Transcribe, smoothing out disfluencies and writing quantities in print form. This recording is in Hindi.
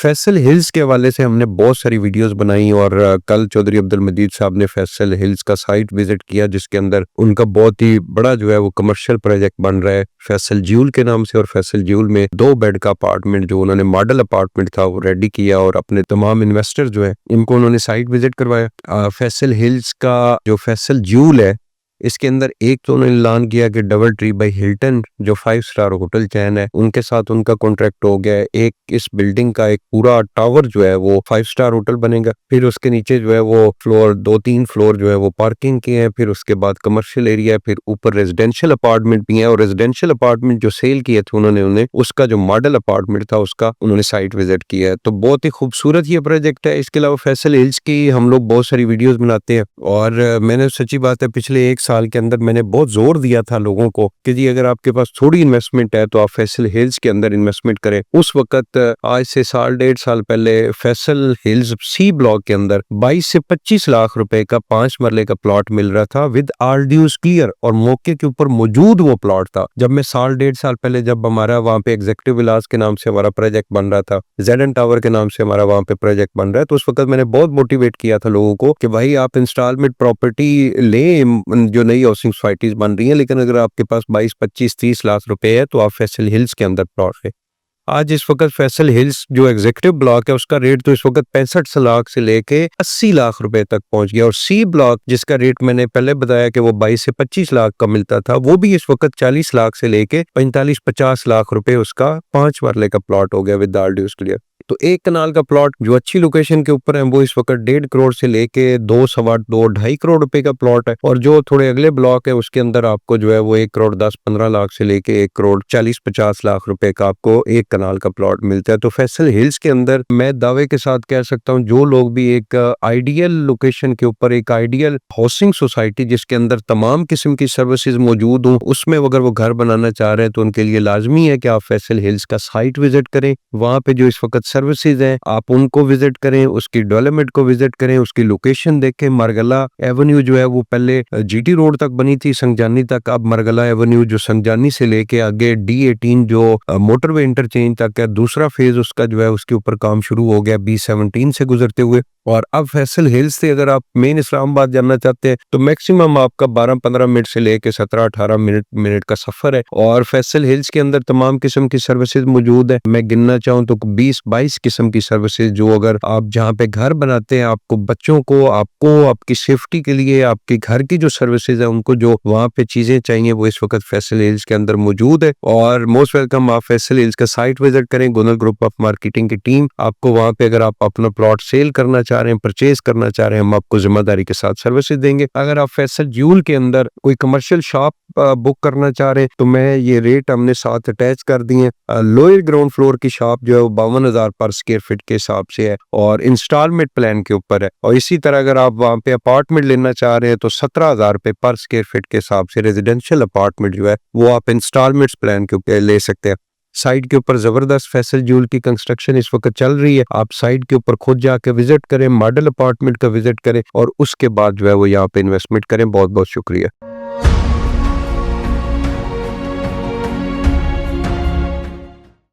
फैसल हिल्स के हवाले से हमने बहुत सारी वीडियोस बनाई और कल चौधरी अब्दुल मजीद साहब ने फैसल हिल्स का साइट विजिट किया, जिसके अंदर उनका बहुत ही बड़ा जो है वो कमर्शियल प्रोजेक्ट बन रहा है फैसल ज्यूल के नाम से। और फैसल ज्यूल में 2 बेड का अपार्टमेंट जो उन्होंने मॉडल अपार्टमेंट था वो रेडी किया और अपने तमाम इन्वेस्टर जो है इनको उन्होंने साइट विजिट करवाया। फैसल हिल्स का जो फैसल ज्यूल है इसके अंदर एक तो उन्होंने ऐलान किया कि डबल ट्री बाय हिल्टन जो 5 स्टार होटल चैन है उनके साथ उनका कॉन्ट्रैक्ट हो गया है। एक इस बिल्डिंग का एक पूरा टावर जो है वो 5 स्टार होटल बनेगा। फिर उसके नीचे जो है वो फ्लोर 2-3 फ्लोर जो है वो पार्किंग के हैं। फिर उसके बाद कमर्शियल एरिया है। फिर ऊपर रेजिडेंशियल अपार्टमेंट भी है और रेजिडेंशियल अपार्टमेंट जो सेल किए थे उन्होंने उसका जो मॉडल अपार्टमेंट था उसका उन्होंने साइट विजिट किया है। तो बहुत ही खूबसूरत ये प्रोजेक्ट है। इसके अलावा फैसल हिल्स की हम लोग बहुत सारी वीडियोस बनाते हैं और मैंने सच्ची बात है पिछले 1 साल के अंदर मैंने बहुत जोर दिया था लोगों को कि जी अगर आपके पास थोड़ी इन्वेस्टमेंट है तो आप फैसल हिल्स के अंदर इन्वेस्टमेंट करें। उस वक्त आज से 1.5 साल पहले फैसल हिल्स सी ब्लॉक के अंदर 22 से 25 लाख रुपए का 5 मरले का प्लॉट मिल रहा था विद ऑल ड्यूज क्लियर और मौके के ऊपर मौजूद वो प्लॉट था। जब मैं 1.5 साल पहले जब हमारा वहाँ पे एग्जीक्यूटिव विलास के नाम से हमारा प्रोजेक्ट बन रहा था, जेडन टावर के नाम से हमारा वहाँ पे प्रोजेक्ट बन रहा है, तो उस वक्त मैंने बहुत मोटिवेट किया था लोगों को कि भाई आप इंस्टॉलमेंट प्रॉपर्टी लें जो नई हाउसिंग सोसाइटीज बन रही है, लेकिन अगर आपके पास 22, 25, 30 लाख रुपए है तो आप फैसल हिल्स के अंदर प्लॉट है। आज इस वक्त फैसल हिल्स जो एग्जीक्यूटिव ब्लॉक है उसका रेट तो इस वक्त 65 लाख से लेके 80 लाख रुपए तक पहुंच गया और सी ब्लॉक जिसका रेट मैंने पहले बताया कि वो 22 से 25 लाख का मिलता था वो भी इस वक्त 40 लाख से लेके 45-50 लाख रुपए उसका 5 मरले का प्लॉट हो गया विद ऑल ड्यूज क्लियर। तो 1 कनाल का प्लॉट जो अच्छी लोकेशन के ऊपर है वो इस वक्त 1.5 करोड़ से लेके 2, सवा 2, 2.5 करोड़ रुपए का प्लॉट है। और जो थोड़े अगले ब्लॉक है उसके अंदर आपको जो है वो 1 करोड़ 10-15 लाख से लेके 1 करोड़ 40-50 लाख रुपए का आपको 1 कनाल का प्लॉट मिलता है। तो फैसल हिल्स के अंदर मैं दावे के साथ कह सकता हूँ जो लोग भी एक आइडियल लोकेशन के ऊपर एक आइडियल हाउसिंग सोसाइटी जिसके अंदर तमाम किस्म की सर्विसेज मौजूद हों उसमें अगर वो घर बनाना चाह रहे हैं तो उनके लिए लाजमी है कि आप फैसल हिल्स का साइट विजिट करें। वहां पे जो इस वक्त सर्विसेज हैं आप उनको विजिट करें, उसकी डेवलपमेंट को विजिट करें, उसकी लोकेशन देखें। मरगला एवेन्यू जो है वो पहले जीटी रोड तक बनी थी संगजानी तक, अब मरगला एवेन्यू जो संगजानी से लेके आगे D18 जो मोटरवे इंटरचेंज तक है दूसरा फेज उसका जो है उसके ऊपर काम शुरू हो गया B17 से गुजरते हुए। और अब फैसल हिल्स से अगर आप मेन इस्लामाबाद जाना चाहते हैं तो मैक्सिमम आपका 12-15 मिनट से लेके 17-18 मिनट का सफर है। और फैसल हिल्स के अंदर तमाम किस्म की सर्विसेज मौजूद है। मैं गिनना चाहूँ तो 20-22 किस्म की सर्विसेज जो अगर आप जहाँ पे घर बनाते हैं आपको बच्चों को आपको आपकी सेफ्टी के लिए आपके घर की जो सर्विसेज है उनको जो वहाँ पे चीजें चाहिए वो इस वक्त फैसल हिल्स के अंदर मौजूद है। और मोस्ट वेलकम आप फैसल हिल्स का साइट विजिट करें। गुनल ग्रुप ऑफ मार्केटिंग की टीम आपको वहाँ पे अगर आप अपना प्लॉट सेल करना चाह रहे हैं, परचेज करना चाह रहे हैं, हम आपको जिम्मेदारी के साथ सर्विसेज देंगे। अगर आप फैसल ज्यूल के अंदर कोई कमर्शियल शॉप बुक करना चाह रहे हैं तो मैं ये रेट हमने साथ अटैच कर दिए। लोअर ग्राउंड फ्लोर की शॉप जो है वो 52,000 पर स्क्वायर फीट के हिसाब से है और इंस्टॉलमेंट प्लान के ऊपर है। और इसी तरह अगर आप वहाँ पे अपार्टमेंट लेना चाह रहे हैं तो 17,000 रुपए पर स्क्वायर फीट के हिसाब से रेजिडेंशियल अपार्टमेंट जो है वो आप इंस्टॉलमेंट्स प्लान के ऊपर ले सकते हैं। साइट के ऊपर जबरदस्त फैसल ज्यूल की कंस्ट्रक्शन इस वक्त चल रही है। आप साइट के ऊपर खुद जाके विजिट करें, मॉडल अपार्टमेंट का विजिट करें और उसके बाद जो है वो यहाँ पे इन्वेस्टमेंट करें। बहुत बहुत शुक्रिया।